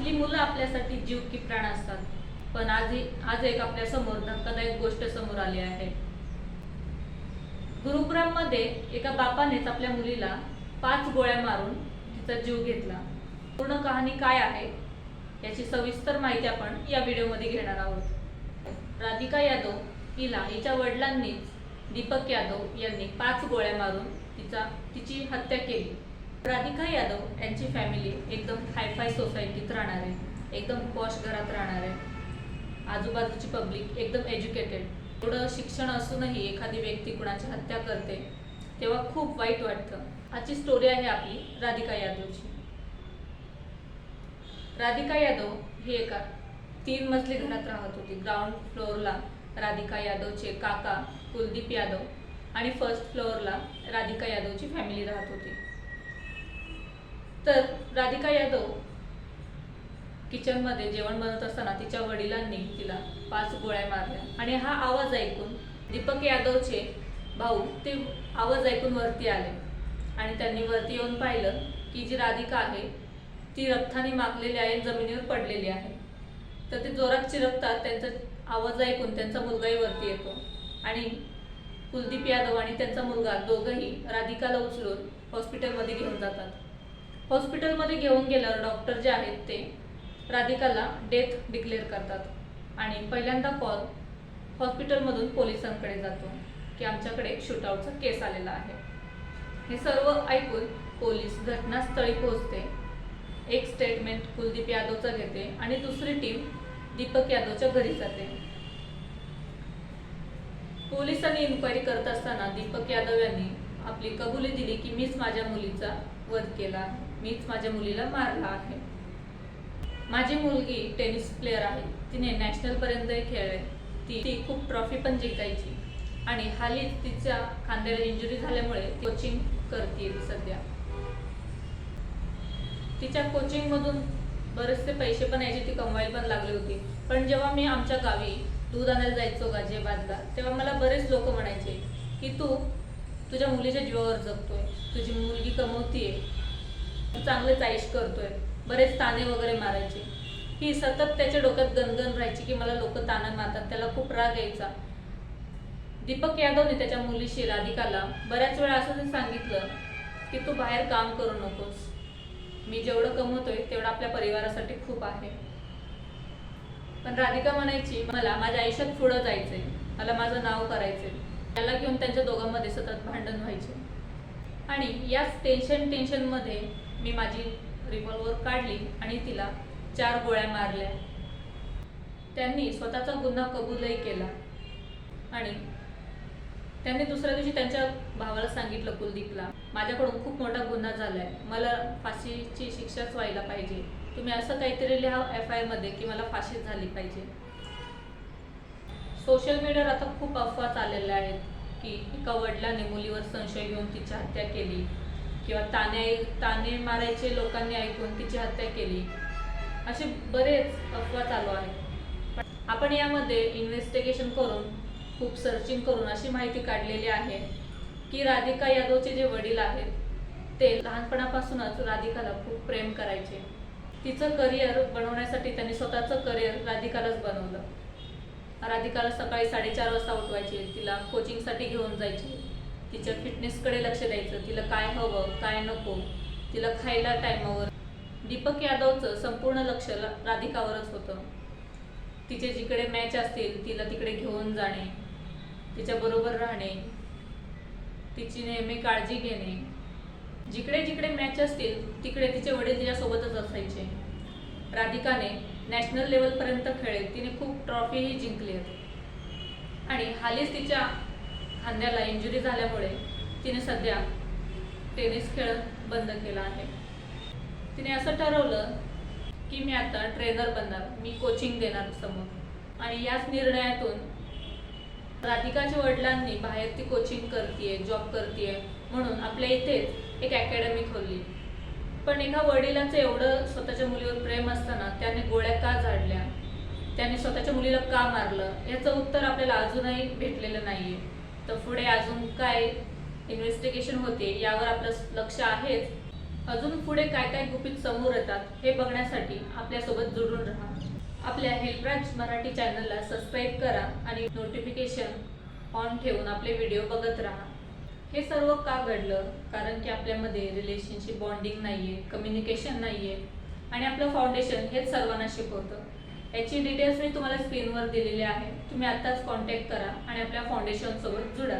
आपली मुलं आपल्यासाठी जीव की प्राण असतात, पण आज एक आपल्या समोर धक्कादायक गोष्ट समोर आली आहे। गुरुग्राम मध्ये एका बापानेच आपल्या मुलीला 5 गोळ्या मारून तिचा जीव घेतला। पूर्ण कहाणी काय आहे याची सविस्तर माहिती आपण या व्हिडिओमध्ये घेणार आहोत। राधिका यादव हिला हिच्या वडिलांनीच दीपक यादव यांनी 5 गोळ्या मारून तिची हत्या केली। राधिका यादव यांची फॅमिली एकदम हायफाय सोसायटीत राहणार आहे, एकदम पॉश घरात राहणार आहे। आजूबाजूची पब्लिक एकदम एज्युकेटेड। थोडं शिक्षण असूनही एखादी व्यक्ती कुणाची हत्या करते तेव्हा खूप वाईट वाटतं। आजची स्टोरी आहे आपली राधिका यादवची। राधिका यादव ही एका 3 मजली घरात राहत होती। ग्राउंड फ्लोअरला राधिका यादवचे काका कुलदीप यादव आणि फर्स्ट फ्लोअरला राधिका यादवची फॅमिली राहत होती। तर राधिका यादव किचनमध्ये जेवण बनवत असताना तिच्या वडिलांनी तिला 5 गोळ्या मारल्या आणि हा आवाज ऐकून दीपक यादवचे भाऊ ते आवाज ऐकून वरती आले आणि त्यांनी वरती येऊन पाहिलं की जी राधिका आहे ती रक्ताने माखलेली आहे, जमिनीवर पडलेली आहे। तर ते जोरात चिरकतात, त्यांचा आवाज ऐकून त्यांचा मुलगाही वरती येतो आणि कुलदीप यादव आणि त्यांचा मुलगा दोघंही राधिकाला उचलून हॉस्पिटलमध्ये घेऊन जातात। हॉस्पिटलमध्ये घेऊन गेल्यावर डॉक्टर जे आहेत ते राधिकाला डेथ डिक्लेअर करतात आणि पहिल्यांदा कॉल हॉस्पिटलमधून पोलिसांकडे जातो की आमच्याकडे एक शूटआउटचा केस आलेला आहे। हे सर्व ऐकून पोलीस घटनास्थळी पोहोचते। एक स्टेटमेंट कुलदीप यादवचा घेते आणि दुसरी टीम दीपक यादवच्या घरी जाते। पोलिसांनी इन्क्वायरी करत असताना दीपक यादव यांनी आपली कबुली दिली की मीच माझ्या मुलीचा वध केला, मीच माझ्या मुलीला मारला आहे। माझी मुलगी टेनिस प्लेयर आहे, तिने नॅशनल पर्यंत खेळले, ती खूप ट्रॉफी पण जिंकायची आणि हालीच तिच्या खांद्याला इंजुरी झाल्यामुळे कोचिंग करते सध्या। तिच्या कोचिंग मधून बरेचसे पैसे पण यायचे, ती कमवायला पण लागली होती। पण जेव्हा मी आमच्या गावी दूध आणायला जायचो गाजियाबादला तेव्हा मला बरेच लोक म्हणायचे की तू तुझ्या मुलीच्या जीवावर जगतोय, तुझी मुलगी कमवतीये, तू चांगलेच आयुष करतोय, बरेच ताणे वगैरे मारायचे। ही सतत त्याच्या डोक्यात गणगण राहायची की मला लोक ताणे मारतात, त्याला खूप राग यायचा। दीपक यादवने त्याच्या मुलीशी राधिकाला बऱ्याच वेळा असं सांगितलं की तू बाहेर काम करू नकोस, मी जेवढं कमवतोय तेवढं आपल्या परिवारासाठी खूप आहे। पण राधिका म्हणायची मला माझ्या आयुष्यात पुढे जायचंय, मला माझं नाव करायचंय। त्याला घेऊन त्यांच्या दोघांमध्ये सतत भांडण व्हायचे आणि याच टेन्शन मध्ये मी माझी रिव्हॉल्वर काढली आणि तिला 4 गोळ्या मारल्या। त्यांनी स्वतःचा गुन्हा कबूलही केला आणि त्यांनी दुसऱ्या दिवशी त्यांच्या भावाला सांगितलं कुलदीपला, माझ्याकडून खूप मोठा गुन्हा झालाय, मला फाशीची शिक्षाच व्हायला पाहिजे, तुम्ही असं काहीतरी लिहा FIR मध्ये की मला फाशी झाली पाहिजे। सोशल मीडियावर आता खूप अफवा चाललेल्या आहेत की एका वडिलांनी मुलीवर संशय घेऊन तिची हत्या केली किंवा ताने मारायचे लोकांनी ऐकून तिची हत्या केली, असे बरेच अफवा चालू आहेत। आपण यामध्ये इन्व्हेस्टिगेशन करून खूप सर्चिंग करून अशी माहिती काढलेली आहे की राधिका यादवचे जे वडील आहेत ते लहानपणापासूनच राधिकाला खूप प्रेम करायचे। तिचं करिअर बनवण्यासाठी त्यांनी स्वतःचं करिअर राधिकालाच बनवलं। राधिकाला सकाळी 4:30 वाजता उठवायचे, तिला कोचिंगसाठी घेऊन जायचे, तिच्या फिटनेसकडे लक्ष द्यायचं, तिला काय हवं काय नको, तिला खायला टायमावर। दीपक यादवचं संपूर्ण लक्ष राधिकावरच होतं। तिचे जिकडे मॅच असतील तिला तिकडे घेऊन जाणे, तिच्या बरोबर राहणे, तिची नेहमी काळजी घेणे। जिकडे जिकडे मॅच असतील तिकडे तिचे वडील तिच्यासोबतच असायचे। राधिकाने नॅशनल लेवलपर्यंत खेळले, तिने खूप ट्रॉफीही जिंकली आणि हालीच तिच्या खांद्याला इंजुरी झाल्यामुळे तिने सध्या टेनिस खेळ बंद केला आहे। तिने असं ठरवलं की मी आता ट्रेनर बनणार, मी कोचिंग देणार समोर। आणि याच निर्णयातून राधिकाच्या वडिलांनी बाहेर ती कोचिंग करतीये, जॉब करतीये म्हणून आपल्या इथेच एक अकॅडमी खोलली। पण एका वडिलांचं एवढं स्वतःच्या मुलीवर प्रेम असताना त्याने गोळ्या का झाडल्या, त्याने स्वतःच्या मुलीला का मारलं, याचं उत्तर आपल्याला अजूनही भेटलेलं नाहीये। तर पुढे अजून काय इन्व्हेस्टिगेशन होते यावर आपलं लक्ष आहेच, अजून पुढे काय काय गुपित समोर येतात हे बघण्यासाठी आपल्यासोबत जोडून राहा. आपल्या हेल्पराज मराठी चॅनलला सबस्क्राईब करा आणि नोटिफिकेशन ऑन ठेवून आपले व्हिडिओ बघत राहा. हे सर्व का घडलं? कारण की आपल्यामध्ये रिलेशनशिप बॉन्डिंग नाहीये, कम्युनिकेशन नाहीये आणि आपलं फाउंडेशन हेच सर्वांना शिकवतं. याची डिटेल्स मी तुम्हाला स्क्रीनवर दिलेली आहे. तुम्ही आत्ताच कॉन्टॅक्ट करा आणि आपल्या फाउंडेशन सोबत जुडा.